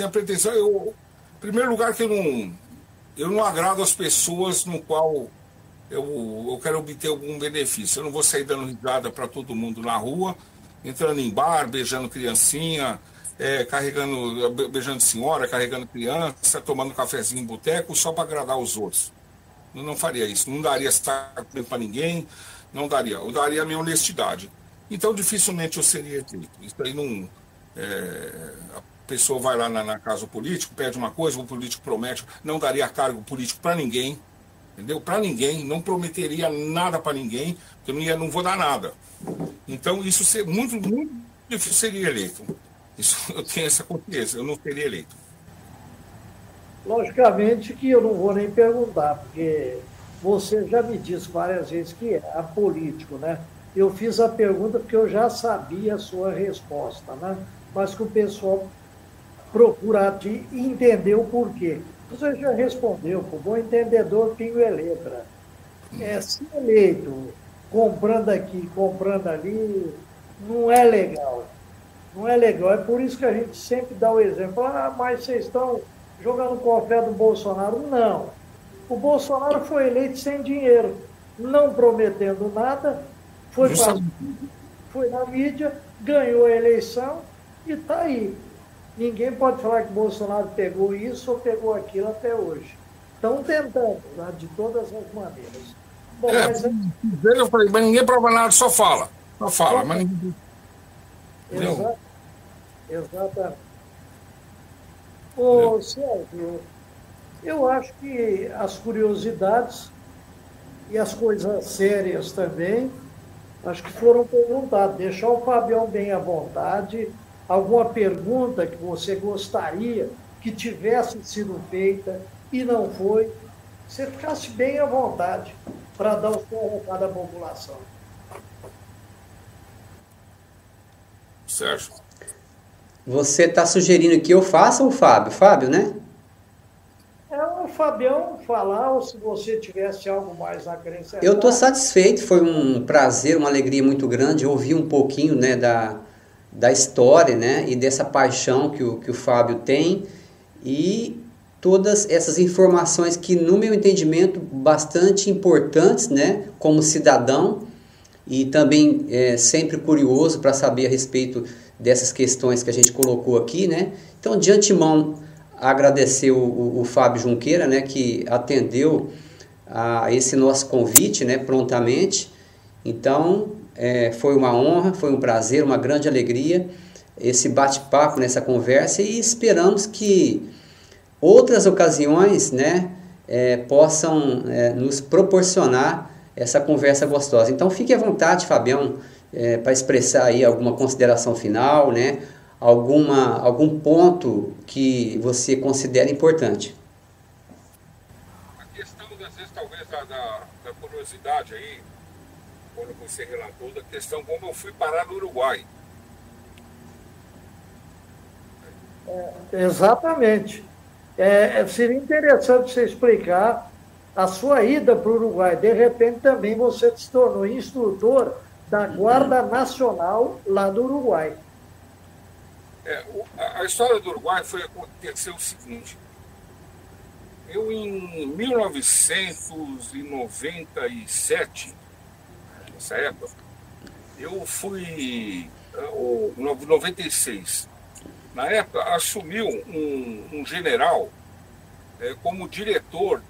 a pretensão, em primeiro lugar que eu não agrado as pessoas no qual eu quero obter algum benefício. Eu não vou sair dando risada para todo mundo na rua, entrando em bar, beijando criancinha, beijando senhora, carregando criança, tomando um cafezinho em boteco só para agradar os outros. Eu não faria isso, não daria estar para ninguém, não daria. Eu daria a minha honestidade. Então, dificilmente eu seria eleito. Isso aí não... a pessoa vai lá na casa do político, pede uma coisa, o político promete, não daria cargo político para ninguém, entendeu? Para ninguém, não prometeria nada para ninguém, porque eu não vou dar nada. Então, isso muito, muito difícil seria eleito. Isso, eu tenho essa consciência, eu não seria eleito. Logicamente que eu não vou nem perguntar, porque você já me disse várias vezes que é apolítico, né? Eu fiz a pergunta porque eu já sabia a sua resposta, né? Mas que o pessoal procura de entender o porquê. Você já respondeu, por bom entendedor, pingo é letra. Se eleito, comprando aqui, comprando ali, não é legal. Não é legal. É por isso que a gente sempre dá o exemplo. Mas vocês estão jogando com a fé do Bolsonaro. Não. O Bolsonaro foi eleito sem dinheiro, não prometendo nada, foi na mídia, ganhou a eleição e está aí. Ninguém pode falar que o Bolsonaro pegou isso ou pegou aquilo até hoje. Estão tentando, né, de todas as maneiras. Bom, eu falei, mas ninguém prova nada, só fala. Só fala, mas ninguém... Exatamente. Ô, Sérgio, eu acho que as curiosidades e as coisas sérias também, acho que foram perguntadas. Deixar o Fabião bem à vontade. Alguma pergunta que você gostaria que tivesse sido feita e não foi, você ficasse bem à vontade para dar o seu recado à população. Sérgio. Você está sugerindo que eu faça ou o Fábio? Fábio, né? É o Fabião falar, ou se você tivesse algo mais a acrescentar. Eu estou satisfeito, foi um prazer, uma alegria muito grande ouvir um pouquinho, né, da história, né, e dessa paixão que o Fábio tem e todas essas informações que, no meu entendimento, bastante importantes, né, como cidadão e também sempre curioso para saber a respeito dessas questões que a gente colocou aqui, né. Então, de antemão, agradecer o Fábio Junqueira, né, que atendeu a esse nosso convite, né, prontamente. Então, foi uma honra, foi um prazer, uma grande alegria esse bate-papo, nessa conversa, e esperamos que outras ocasiões, né, possam nos proporcionar essa conversa gostosa. Então fique à vontade, Fabião, para expressar aí alguma consideração final, né, algum ponto que você considera importante. A questão, às vezes, talvez, da curiosidade aí, quando você relatou da questão como eu fui parar no Uruguai. Exatamente. Seria interessante você explicar a sua ida para o Uruguai. De repente, também você se tornou instrutor da Guarda Nacional lá do Uruguai. A história do Uruguai aconteceu o seguinte. Eu, em 1997, nessa época, eu fui, ou 96, na época assumiu um general como diretor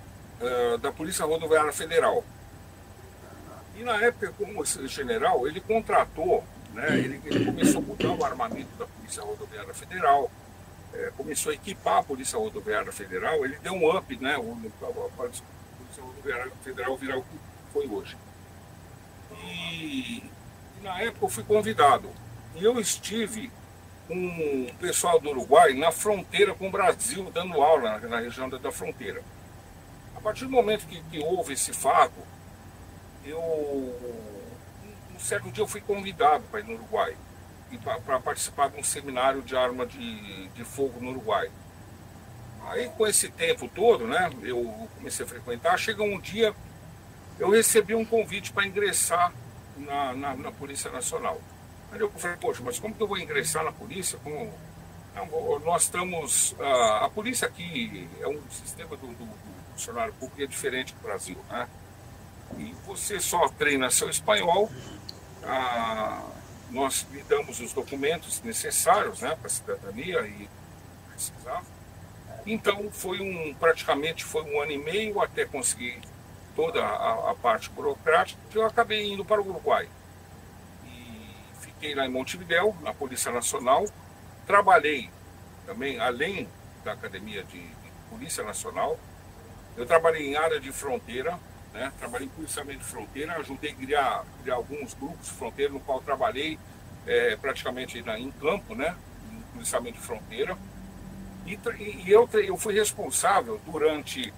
da Polícia Rodoviária Federal. E na época, como esse general, ele contratou, né, ele começou a mudar o armamento da Polícia Rodoviária Federal, começou a equipar a Polícia Rodoviária Federal, ele deu um up, né, a Polícia Rodoviária Federal virar o que foi hoje. E na época eu fui convidado, e eu estive com o pessoal do Uruguai na fronteira com o Brasil, dando aula na região da fronteira. A partir do momento que houve esse fato, um certo dia eu fui convidado para ir no Uruguai, para participar de um seminário de arma de fogo no Uruguai. Aí, com esse tempo todo, né, eu comecei a frequentar. Chega um dia, eu recebi um convite para ingressar na Polícia Nacional. Aí eu falei, poxa, mas como que eu vou ingressar na polícia? Nós estamos... A polícia aqui é um sistema do funcionário público, é diferente do Brasil, né? E você só treina seu espanhol, nós lhe damos os documentos necessários, né, para a cidadania e precisar. Então, praticamente foi 1 ano e meio até conseguir toda a parte burocrática, que eu acabei indo para o Uruguai. Fiquei lá em Montevidéu, na Polícia Nacional, trabalhei também, além da Academia de Polícia Nacional, eu trabalhei em área de fronteira, né? Trabalhei em policiamento de fronteira, ajudei a criar alguns grupos de fronteira, no qual trabalhei praticamente em campo, né? Em policiamento de fronteira, e eu fui responsável durante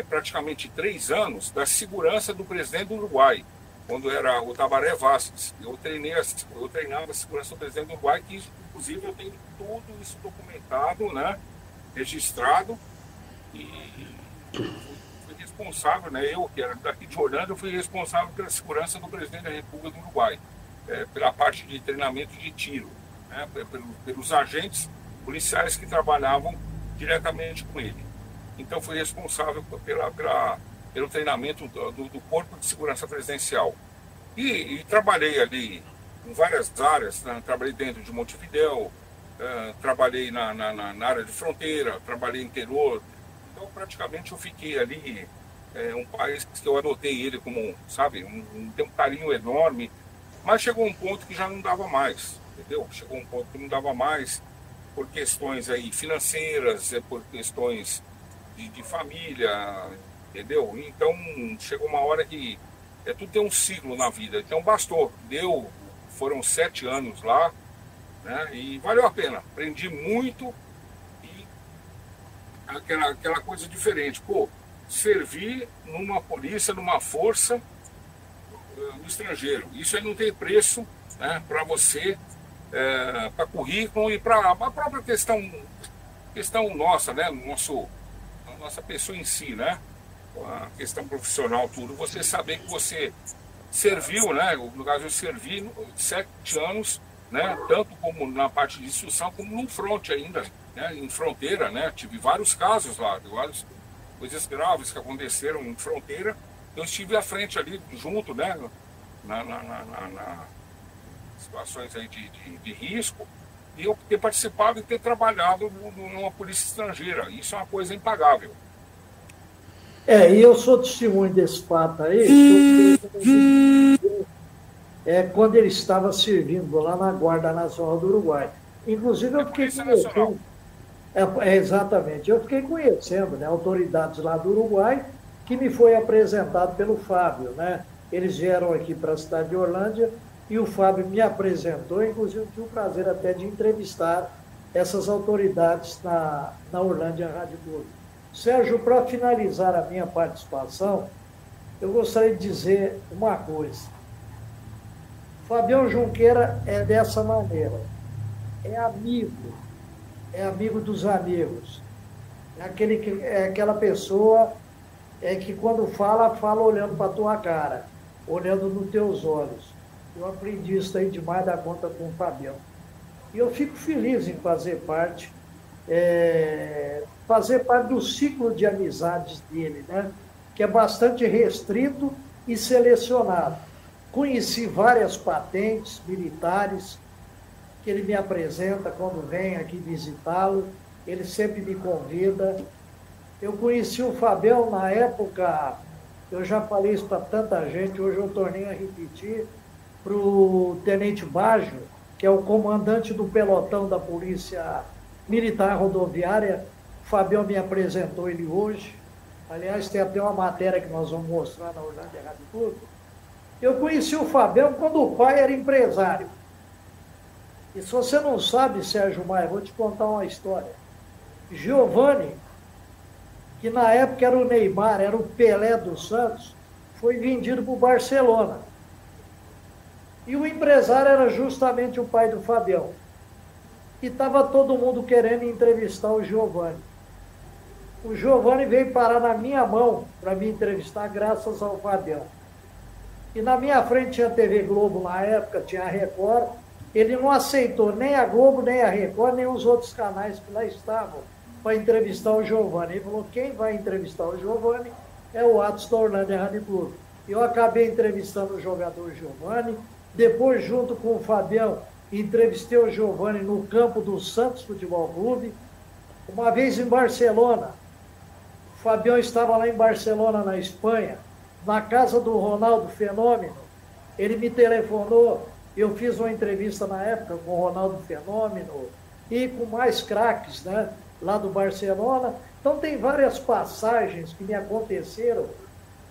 praticamente 3 anos da segurança do presidente do Uruguai, quando era o Tabaré Vázquez. Eu treinava a segurança do presidente do Uruguai, que inclusive eu tenho tudo isso documentado, né, registrado, e fui responsável, né, eu que era daqui de Orlando, eu fui responsável pela segurança do presidente da República do Uruguai, pela parte de treinamento de tiro, né, pelos agentes policiais que trabalhavam diretamente com ele. Então fui responsável pelo treinamento do Corpo de Segurança Presidencial. E trabalhei ali em várias áreas, né? Trabalhei dentro de Montevidéu, trabalhei na área de fronteira, trabalhei interior. Então, praticamente, eu fiquei ali, um país que eu adotei ele como, sabe, tem um carinho enorme, mas chegou um ponto que já não dava mais, entendeu? Chegou um ponto que não dava mais por questões aí financeiras, por questões de família, entendeu? Então, chegou uma hora que tudo tem um ciclo na vida. Então, bastou. Foram 7 anos lá, né? E valeu a pena. Aprendi muito e aquela coisa diferente. Pô, servir numa polícia, numa força no estrangeiro. Isso aí não tem preço, né, para você, para currículo e para a própria questão nossa, né? A nossa pessoa em si, né? A questão profissional, tudo, você saber que você serviu, né? No caso, eu servi 7 anos, né? Tanto como na parte de instrução, como no fronte ainda, né? Em fronteira, né? Tive vários casos lá, várias coisas graves que aconteceram em fronteira. Eu estive à frente ali, junto, né? Na situações aí de risco, e eu ter participado e ter trabalhado numa polícia estrangeira. Isso é uma coisa impagável. E eu sou testemunho desse fato aí, quando ele estava servindo lá na Guarda Nacional do Uruguai. Inclusive, eu fiquei conhecendo. Exatamente, eu fiquei conhecendo, né, autoridades lá do Uruguai, que me foi apresentado pelo Fábio, né? Eles vieram aqui para a cidade de Orlândia e o Fábio me apresentou, inclusive eu tive o prazer até de entrevistar essas autoridades na Orlândia Rádio Clube. Sérgio, para finalizar a minha participação, eu gostaria de dizer uma coisa. Fabião Junqueira é dessa maneira, é amigo dos amigos, é aquela pessoa que quando fala olhando para a tua cara, olhando nos teus olhos. Eu aprendi isso aí demais da conta com o Fabião. E eu fico feliz em fazer parte fazer parte do ciclo de amizades dele, né? Que é bastante restrito e selecionado. Conheci várias patentes militares que ele me apresenta quando vem aqui visitá-lo, ele sempre me convida. Eu conheci o Fabião na época, eu já falei isso para tanta gente, hoje eu tornei a repetir, para o Tenente Baggio, que é o comandante do pelotão da Polícia Militar Rodoviária. O Fabião me apresentou ele hoje. Aliás, tem até uma matéria que nós vamos mostrar na Orlândia Rádio Clube. Eu conheci o Fabião quando o pai era empresário. E se você não sabe, Sérgio Maia, vou te contar uma história. Giovani, que na época era o Neymar, era o Pelé dos Santos, foi vendido para o Barcelona. E o empresário era justamente o pai do Fabião. E estava todo mundo querendo entrevistar o Giovani. O Giovani veio parar na minha mão para me entrevistar graças ao Fabião. E na minha frente tinha a TV Globo na época, tinha a Record. Ele não aceitou nem a Globo, nem a Record, nem os outros canais que lá estavam para entrevistar o Giovani. Ele falou, quem vai entrevistar o Giovani é o Atos da Orlândia Rádio Clube. Eu acabei entrevistando o jogador Giovani. Depois, junto com o Fabião, entrevistei o Giovani no campo do Santos Futebol Clube. Uma vez em Barcelona, o Fabião estava lá em Barcelona, na Espanha, na casa do Ronaldo Fenômeno. Ele me telefonou, eu fiz uma entrevista na época com o Ronaldo Fenômeno e com mais craques, né, lá do Barcelona. Então tem várias passagens que me aconteceram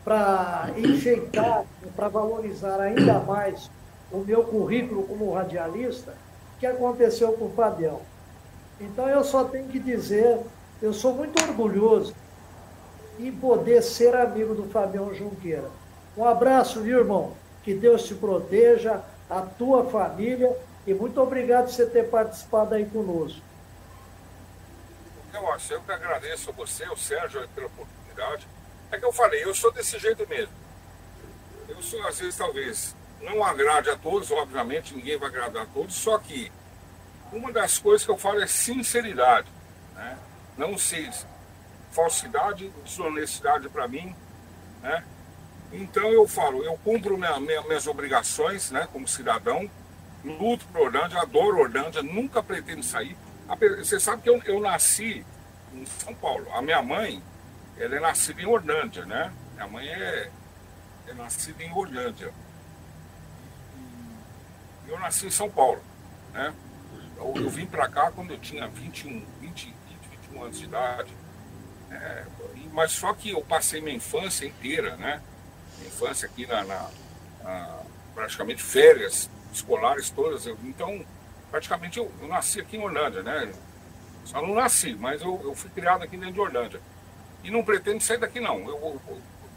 para enfeitar, para valorizar ainda mais o meu currículo como radialista, que aconteceu com o Fabião. Então eu só tenho que dizer, eu sou muito orgulhoso em poder ser amigo do Fabião Junqueira. Um abraço, viu, irmão? Que Deus te proteja, a tua família, e muito obrigado por você ter participado aí conosco. Eu que agradeço a você, o Sérgio, pela oportunidade. É que eu falei, eu sou desse jeito mesmo. Eu sou, às vezes, talvez, não agrade a todos, obviamente, ninguém vai agradar a todos, só que uma das coisas que eu falo é sinceridade, né? Não sei, falsidade, desonestidade para mim, né? Então eu falo, eu cumpro minhas obrigações, né, como cidadão, luto por Orlândia, adoro Orlândia, nunca pretendo sair. Você sabe que eu nasci em São Paulo. A minha mãe, ela é nascida em Orlândia, né? Minha mãe é nascida em Orlândia. E eu nasci em São Paulo, né? Eu vim para cá quando eu tinha 21 anos de idade. Mas só que eu passei minha infância inteira, né? Minha infância aqui praticamente férias escolares todas. Então, praticamente eu nasci aqui em Orlândia, né? Só não nasci, mas eu fui criado aqui dentro de Orlândia. E não pretendo sair daqui, não. Eu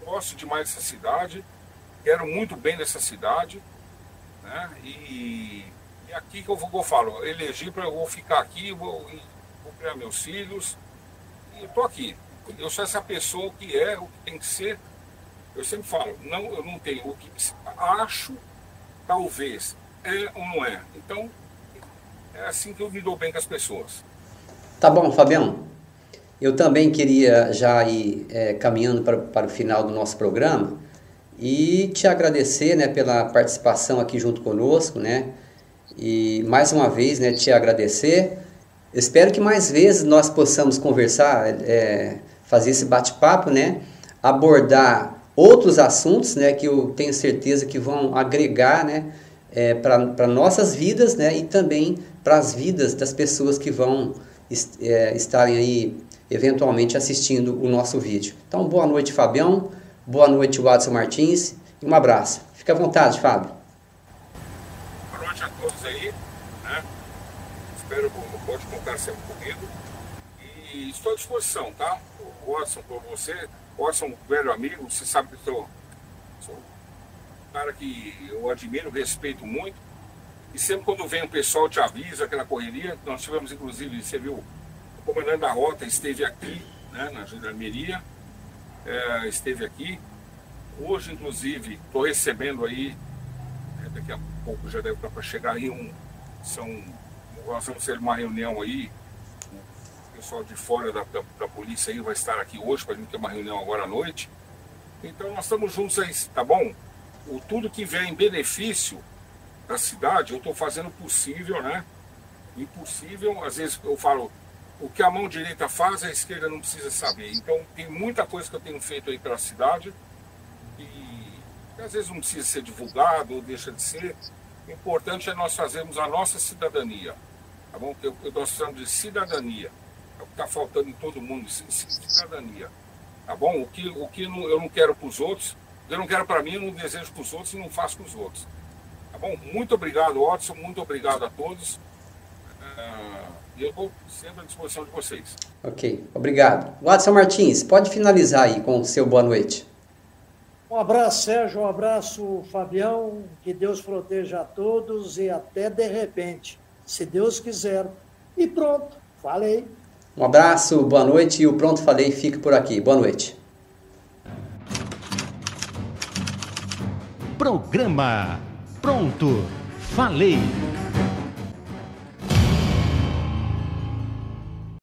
gosto demais dessa cidade, quero muito bem dessa cidade, né? E aqui que eu falo, elegi para eu vou ficar aqui, vou criar meus filhos, e eu tô aqui. Eu sou essa pessoa que é, o que tem que ser. Eu sempre falo, não, eu não tenho o que acho, talvez, é ou não é. Então, é assim que eu me dou bem com as pessoas. Tá bom, Fabião. Eu também queria já ir caminhando para o final do nosso programa e te agradecer, né, pela participação aqui junto conosco, né? E mais uma vez, né, te agradecer. Espero que mais vezes nós possamos conversar, fazer esse bate-papo, né? Abordar outros assuntos, né, que eu tenho certeza que vão agregar, né, para nossas vidas, né, e também para as vidas das pessoas que vão estarem aí eventualmente assistindo o nosso vídeo. Então, boa noite, Fabião. Boa noite, Watson Martins. E um abraço. Fica à vontade, Fábio. Boa noite a todos aí, né? Espero que pode contar sempre comigo. E estou à disposição, tá? O Watson, por você. O Watson, um velho amigo. Você sabe que sou um cara que eu admiro, respeito muito. E sempre quando vem o pessoal te avisa, aquela correria. Nós tivemos, inclusive, você viu, o comandante da rota esteve aqui, né, na Gendarmeria, esteve aqui. Hoje, inclusive, estou recebendo aí, daqui a pouco já deve estar para chegar aí nós vamos ter uma reunião aí, o pessoal de fora da polícia aí vai estar aqui hoje para a gente ter uma reunião agora à noite. Então nós estamos juntos aí, tá bom? Tudo que vier em benefício da cidade, eu estou fazendo o possível, né? Impossível, às vezes eu falo, o que a mão direita faz, a esquerda não precisa saber. Então tem muita coisa que eu tenho feito aí pela cidade e às vezes não precisa ser divulgado ou deixa de ser. O importante é nós fazermos a nossa cidadania, tá bom? Nós precisamos de cidadania. É o que está faltando em todo mundo, cidadania. Tá bom? O que eu não quero para os outros, eu não quero para mim, eu não desejo para os outros e não faço para os outros. Tá bom? Muito obrigado, Watson, muito obrigado a todos. E eu estou sempre à disposição de vocês. Ok, obrigado. Watson Martins, pode finalizar aí com o seu boa noite. Um abraço, Sérgio, um abraço, Fabião, que Deus proteja a todos e até de repente, se Deus quiser. E pronto, falei. Um abraço, boa noite e o Pronto Falei fica por aqui. Boa noite. Programa Pronto Falei.